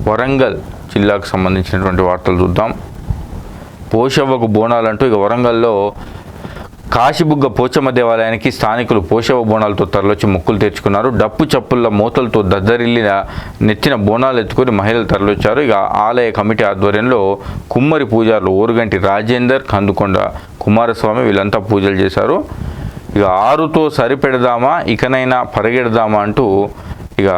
వరంగల్ జిల్లాకు సంబంధించినటువంటి వార్తలు చూద్దాం. పోషవ్వకు బోనాలంటూ ఇక వరంగల్లో కాశీబుగ్గ పోచమ్మ దేవాలయానికి స్థానికులు పోషవ బోనాలతో తరలొచ్చి మొక్కులు తెచ్చుకున్నారు. డప్పు చప్పుల మూతలతో దద్దరిల్లిన నెత్తిన బోనాలు ఎత్తుకొని మహిళలు తరలొచ్చారు. ఇక ఆలయ కమిటీ ఆధ్వర్యంలో కుమ్మరి పూజారులు ఓరుగంటి రాజేందర్, కందుకొండ కుమారస్వామి వీళ్ళంతా పూజలు చేశారు. ఇక ఆరుతో సరిపెడదామా ఇకనైనా పరిగెడదామా అంటూ ఇక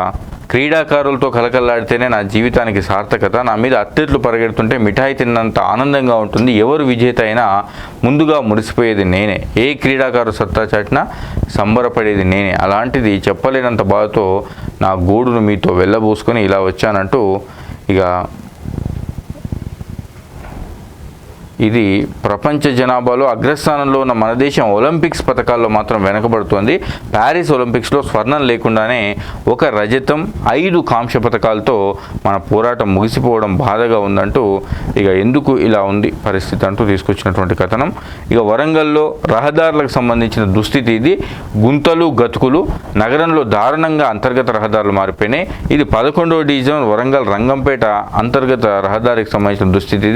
క్రీడాకారులతో కలకల్లాడితేనే నా జీవితానికి సార్థకత, నా మీద అత్లెట్లు పరిగెడుతుంటే మిఠాయి తిన్నంత ఆనందంగా ఉంటుంది, ఎవరు విజేత అయినా ముందుగా మురిసిపోయేది నేనే, ఏ క్రీడాకారు సత్తా చాటినా సంబరపడేది నేనే, అలాంటిది చెప్పలేనంత బాధతో నా గూడును మీతో వెళ్ళబోసుకొని ఇలా వచ్చానంటూ ఇక ఇది ప్రపంచ జనాభాలో అగ్రస్థానంలో ఉన్న మన దేశం ఒలింపిక్స్ పథకాల్లో మాత్రం వెనకబడుతోంది. ప్యారిస్ ఒలింపిక్స్లో స్వర్ణం లేకుండానే 1 రజతం 5 కాంస్య పథకాలతో మన పోరాటం ముగిసిపోవడం బాధగా ఉందంటూ ఇక ఎందుకు ఇలా ఉంది పరిస్థితి అంటూ తీసుకొచ్చినటువంటి కథనం. ఇక వరంగల్లో రహదారులకు సంబంధించిన దుస్థితి ఇది. గుంతలు గతుకులు, నగరంలో దారుణంగా అంతర్గత రహదారులు మారిపోయినాయి. ఇది 11వ డివిజన్ వరంగల్ రంగంపేట అంతర్గత రహదారికి సంబంధించిన దుస్థితి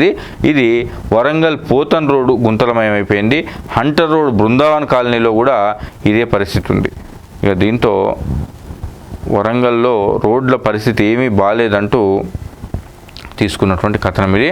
ఇది. వరంగల్ పోతన్ రోడ్డు గుంతలమయమైపోయింది. హంటర్ రోడ్ బృందావన్ కాలనీలో కూడా ఇదే పరిస్థితి ఉంది. ఇక దీంతో వరంగల్లో రోడ్ల పరిస్థితి ఏమీ బాలేదంటూ తీసుకున్నటువంటి కథనం ఇది.